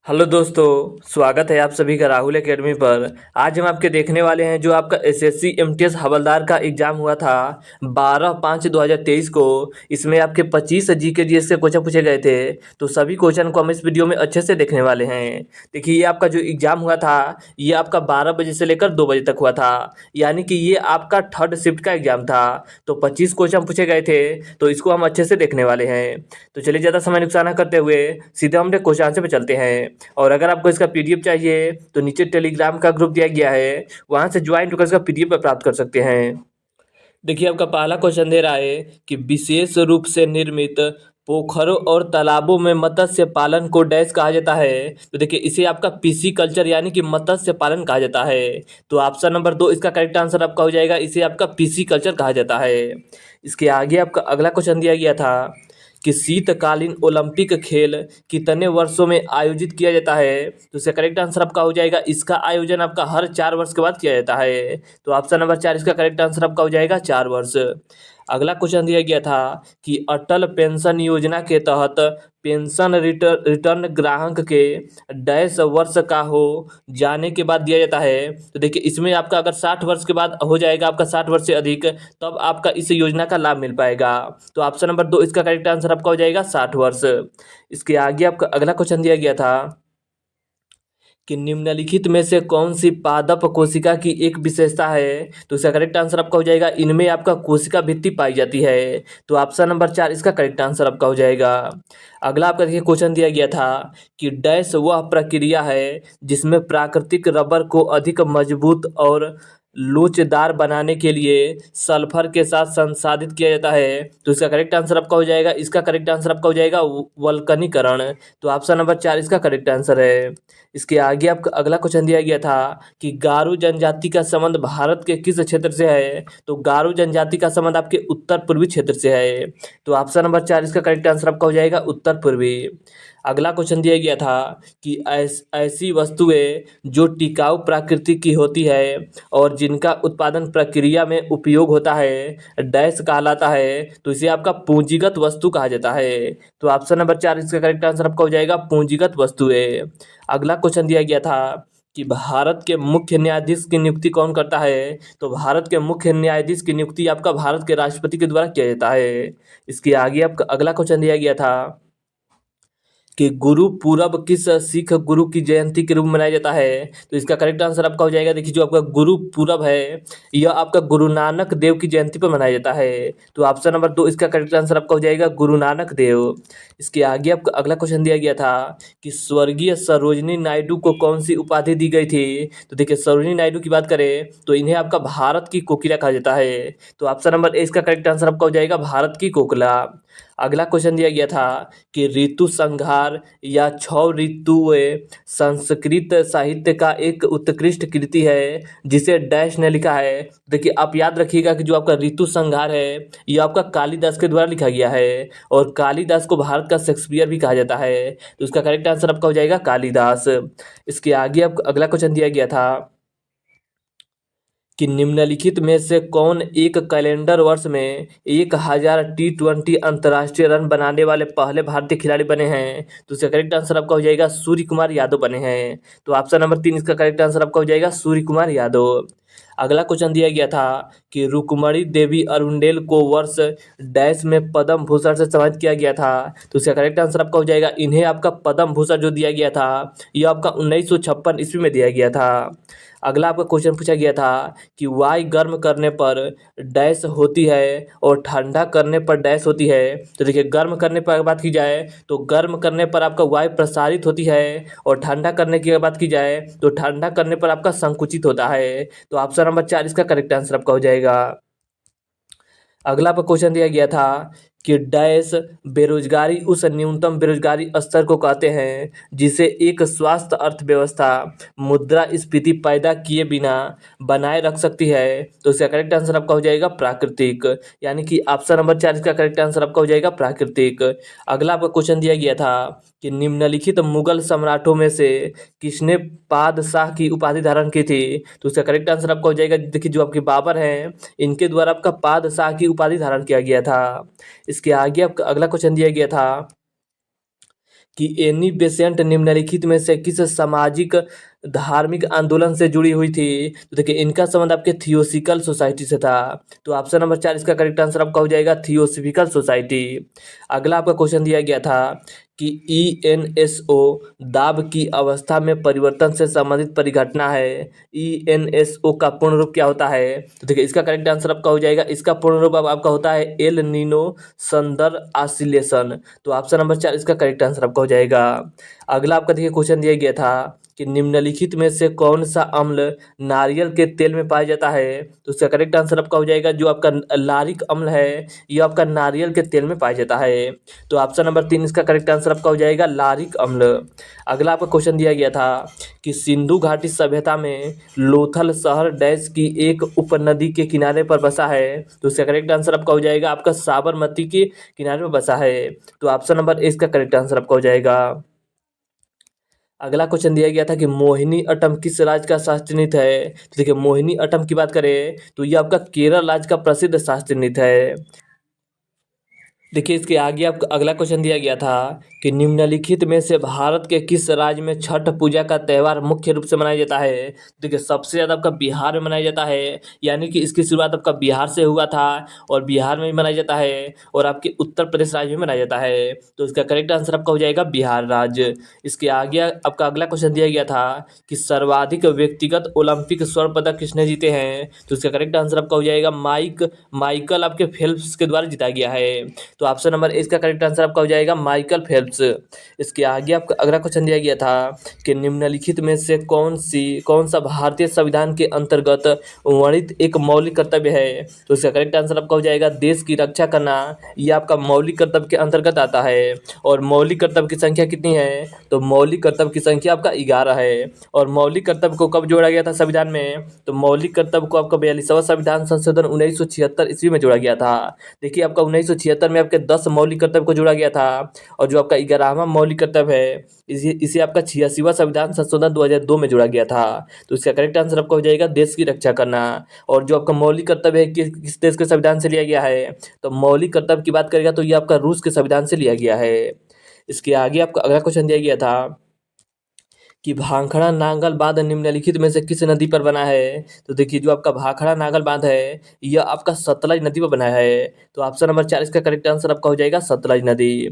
Hello दोस्तों, स्वागत है आप सभी का राहुल एकेडमी पर। आज हम आपके देखने वाले हैं जो आपका एसएससी एमटीएस हवलदार का एग्जाम हुआ था 12/5/2023 को। इसमें आपके 25 जीके जीएस के क्वेश्चन पूछे गए थे। तो सभी क्वेश्चन को हम इस वीडियो में अच्छे से देखने वाले हैं। देखिए, ये आपका जो एग्जाम हुआ था ये आपका 12 बजे से लेकर 2 बजे तक हुआ था, यानी कि ये आपका थर्ड शिफ्ट का एग्जाम था। तो 25 क्वेश्चन पूछे गए थे, तो इसको हम अच्छे से देखने वाले हैं। तो चलिए, ज़्यादा समय नुकसान न करते हुए सीधे हम क्वेश्चन आंसर पे चलते हैं। और अगर आपको इसका पीडीएफ चाहिए तो नीचे टेलीग्राम का ग्रुप दिया गया है, वहां से ज्वाइन होकर इसका पीडीएफ प्राप्त कर सकते हैं। देखिए, आपका पहला क्वेश्चन दे रहा है कि विशेष रूप से निर्मित पोखरों और तालाबों में मत्स्य पालन को डैश कहा जाता है। तो देखिए, इसे आपका पीसी कल्चर यानी कि मत्स्य पालन कहा जाता है। तो ऑप्शन नंबर 2 इसका करेक्ट आंसर आपका हो जाएगा, इसे आपका पीसी कल्चर कहा जाता है। इसके आगे आपका अगला क्वेश्चन दिया गया था कि शीतकालीन ओलंपिक खेल कितने वर्षों में आयोजित किया जाता है। तो इसका करेक्ट आंसर आपका हो जाएगा, इसका आयोजन आपका हर 4 वर्ष के बाद किया जाता है। तो ऑप्शन नंबर 4 इसका करेक्ट आंसर आपका हो जाएगा 4 वर्ष। अगला क्वेश्चन दिया गया था कि अटल पेंशन योजना के तहत पेंशन रिटर्न ग्राहक के डैश वर्ष का हो जाने के बाद दिया जाता है। तो देखिए, इसमें आपका अगर 60 वर्ष के बाद हो जाएगा, आपका 60 वर्ष से अधिक, तब आपका इस योजना का लाभ मिल पाएगा। तो ऑप्शन नंबर 2 इसका करेक्ट आंसर आपका हो जाएगा 60 वर्ष। इसके आगे आपका अगला क्वेश्चन दिया गया था कि निम्नलिखित में से कौन सी पादप कोशिका की एक विशेषता है। तो इसका करेक्ट आंसर आपका हो जाएगा, इनमें आपका कोशिका भित्ति पाई जाती है। तो ऑप्शन नंबर 4 इसका करेक्ट आंसर आपका हो जाएगा। अगला आपका देखिए क्वेश्चन दिया गया था कि डैश वह प्रक्रिया है जिसमें प्राकृतिक रबर को अधिक मजबूत और लोचदार बनाने के लिए सल्फर के साथ संसाधित किया जाता है। तो इसका करेक्ट आंसर आपका हो जाएगा, इसका करेक्ट आंसर आपका हो जाएगा वल्कनीकरण। तो ऑप्शन नंबर 4 इसका करेक्ट आंसर है। इसके आगे आपका अगला क्वेश्चन दिया गया था कि गारो जनजाति का संबंध भारत के किस क्षेत्र से है। तो गारो जनजाति का संबंध आपके उत्तर पूर्वी क्षेत्र से है। तो ऑप्शन नंबर 4 इसका करेक्ट आंसर आपका हो जाएगा उत्तर पूर्वी। अगला क्वेश्चन दिया गया था कि ऐसी वस्तुएं जो टिकाऊ प्रकृति की होती है और जिनका उत्पादन प्रक्रिया में उपयोग होता है डैश कहलाता है। तो इसे आपका पूंजीगत वस्तु कहा जाता है। तो ऑप्शन नंबर 4 इसका करेक्ट आंसर आपका हो जाएगा पूंजीगत वस्तुएं। अगला क्वेश्चन दिया गया था कि भारत के मुख्य न्यायाधीश की नियुक्ति कौन करता है। तो भारत के मुख्य न्यायाधीश की नियुक्ति आपका भारत के राष्ट्रपति के द्वारा किया जाता है। इसके आगे आपका अगला क्वेश्चन दिया गया था कि गुरु पूरब किस सिख गुरु की जयंती के रूप में मनाया जाता है। तो इसका करेक्ट आंसर आपका हो जाएगा, देखिए जो आपका गुरु पूरब है यह आपका गुरु नानक देव की जयंती पर मनाया जाता है। तो ऑप्शन नंबर 2 इसका करेक्ट आंसर आपका हो जाएगा गुरु नानक देव। इसके आगे आपका अगला क्वेश्चन दिया गया था कि स्वर्गीय सरोजिनी नायडू को कौन सी उपाधि दी गई थी। तो देखिए, सरोजिनी नायडू की बात करें तो इन्हें आपका भारत की कोकिला कहा जाता है। तो ऑप्शन नंबर ए इसका करेक्ट आंसर आपका हो जाएगा भारत की कोकिला। अगला क्वेश्चन दिया गया था कि ऋतु संहार या छौ ऋतुएं संस्कृत साहित्य का एक उत्कृष्ट कृति है जिसे डैश ने लिखा है। देखिए, आप याद रखिएगा कि जो आपका ऋतु संहार है यह आपका कालिदास के द्वारा लिखा गया है, और कालिदास को भारत का शेक्सपियर भी कहा जाता है। तो इसका करेक्ट आंसर आपका हो जाएगा कालिदास। इसके आगे आपको अगला क्वेश्चन दिया गया था कि निम्नलिखित में से कौन एक कैलेंडर वर्ष में 1000 T20 अंतर्राष्ट्रीय रन बनाने वाले पहले भारतीय खिलाड़ी बने हैं। तो इसका करेक्ट आंसर आपका हो जाएगा सूर्य कुमार यादव बने हैं। तो ऑप्शन नंबर 3 इसका करेक्ट आंसर आपका हो जाएगा सूर्य कुमार यादव। अगला क्वेश्चन दिया गया था कि रुक्मणी देवी अरुंडेल को वर्ष डैश में पद्म भूषण से सम्मानित किया गया था। तो इसका करेक्ट आंसर आपका हो जाएगा, इन्हें आपका पद्म भूषण जो दिया गया था यह आपका 1956 ईस्वी में दिया गया था। अगला आपका क्वेश्चन पूछा गया था कि वायु गर्म करने पर डैश होती है और ठंडा करने पर डैश होती है। तो देखिए, गर्म करने पर अगर बात की जाए तो गर्म करने पर आपका वायु प्रसारित होती है, और ठंडा करने की अगर बात की जाए तो ठंडा करने पर आपका संकुचित होता है। तो ऑप्शन नंबर 4 इसका करेक्ट आंसर आपका हो जाएगा। अगला पर क्वेश्चन दिया गया था कि डैश बेरोजगारी उस न्यूनतम बेरोजगारी स्तर को कहते हैं जिसे एक स्वास्थ्य अर्थव्यवस्था मुद्रास्फीति पैदा किए बिना बनाए रख सकती है। तो इसका करेक्ट आंसर आपका हो जाएगा प्राकृतिक, यानी कि ऑप्शन नंबर 4 इसका करेक्ट आंसर आपका हो जाएगा प्राकृतिक। अगला आपका क्वेश्चन दिया गया था कि निम्नलिखित मुगल सम्राटों में से किसने पादशाह की उपाधि धारण की थी। तो इसका करेक्ट आंसर आपका हो जाएगा, देखिए जो आपके बाबर हैं इनके द्वारा आपका पादशाह की उपाधि धारण किया गया था। इसके आगे आपका अगला क्वेश्चन दिया गया था कि एनी बेसेंट निम्नलिखित में से किस सामाजिक धार्मिक आंदोलन से जुड़ी हुई थी? तो देखिए इनका संबंध आपके थियोसिकल सोसाइटी से था। तो ऑप्शन नंबर 4 इसका करेक्ट आंसर आपका हो जाएगा थियोसफिकल सोसाइटी। अगला आपका क्वेश्चन दिया गया था कि ईएनएसओ दाब की अवस्था में परिवर्तन से संबंधित परिघटना है। ईएनएसओ का पूर्ण रूप क्या होता है? तो देखिए इसका करेक्ट आंसर आपका हो जाएगा, इसका पूर्ण रूप अब आपका होता है एल नीनो संदर ऑसिलेशन। तो ऑप्शन नंबर 4 इसका करेक्ट आंसर आपका हो जाएगा। अगला आपका देखिए क्वेश्चन दिया गया था कि निम्नलिखित में से कौन सा अम्ल नारियल के तेल में पाया जाता है? तो इसका करेक्ट आंसर आपका हो जाएगा जो आपका लारिक अम्ल है, ये आपका नारियल के तेल में पाया जाता है। तो ऑप्शन नंबर 3 इसका करेक्ट आंसर आपका हो जाएगा लारिक अम्ल। अगला आपका क्वेश्चन दिया गया था कि सिंधु घाटी सभ्यता में लोथल शहर डैश की एक उपनदी के किनारे पर बसा है। तो इसका करेक्ट आंसर आपका हो जाएगा आपका साबरमती के किनारे पर बसा है। तो ऑप्शन नंबर ए इसका करेक्ट आंसर आपका हो जाएगा। अगला क्वेश्चन दिया गया था कि मोहिनी अट्टम किस राज्य का शास्त्रीय नृत्य है? तो देखिए मोहिनी अट्टम की बात करें तो ये आपका केरल राज्य का प्रसिद्ध शास्त्रीय नृत्य है। देखिए इसके आगे आपका अगला क्वेश्चन दिया गया था कि निम्नलिखित में से भारत के किस राज्य में छठ पूजा का त्यौहार मुख्य रूप से मनाया जाता है? देखिए सबसे ज़्यादा आपका बिहार में मनाया जाता है, यानी कि इसकी शुरुआत आपका बिहार से हुआ था और बिहार में भी मनाया जाता है और आपके उत्तर प्रदेश राज्य में मनाया जाता है। तो इसका करेक्ट आंसर आपका हो जाएगा बिहार राज्य। इसके आगे आपका अगला क्वेश्चन दिया गया था कि सर्वाधिक व्यक्तिगत ओलंपिक स्वर्ण पदक किसने जीते हैं? तो इसका करेक्ट आंसर आपका हो जाएगा माइकल आपके फेल्प्स के द्वारा जीता गया है। तो ऑप्शन नंबर ए इसका करेक्ट आंसर आपका हो जाएगा माइकल फेल्प्स। इसके आगे आपका अगला क्वेश्चन दिया गया था कि निम्नलिखित में से कौन सा भारतीय संविधान के अंतर्गत वर्णित एक मौलिक कर्तव्य है? तो इसका करेक्ट आंसर आपका हो जाएगा देश की रक्षा करना, ये आपका मौलिक कर्तव्य के अंतर्गत आता है। और मौलिक कर्तव्य की संख्या कितनी है? तो मौलिक कर्तव्य की संख्या आपका 11 है। और मौलिक कर्तव्य को कब जोड़ा गया था संविधान में? तो मौलिक कर्तव्य को आपका 42वां संविधान संशोधन 1976 ईस्वी में जोड़ा गया था। देखिए आपका 1976 में आपके 10 मौलिक कर्तव्य को जोड़ा गया था और जो आपका 11वां मौलिक कर्तव्य है इसे आपका 86वां संविधान संशोधन 2002 में जोड़ा गया था। तो इसका करेक्ट आंसर आपका हो जाएगा देश की रक्षा करना। और जो आपका मौलिक कर्तव्य है किस देश के संविधान से लिया गया है? तो मौलिक कर्तव्य की बात करेगा तो ये आपका रूस के संविधान से लिया गया है। इसके आगे आपका अगला क्वेश्चन दिया गया था कि भाखड़ा नांगल बांध निम्नलिखित में से किस नदी पर बना है? तो देखिए जो आपका भाखड़ा नांगल बांध है यह आपका सतलज नदी पर बना है। तो ऑप्शन नंबर 4 इसका करेक्ट आंसर आपका हो जाएगा सतलज नदी।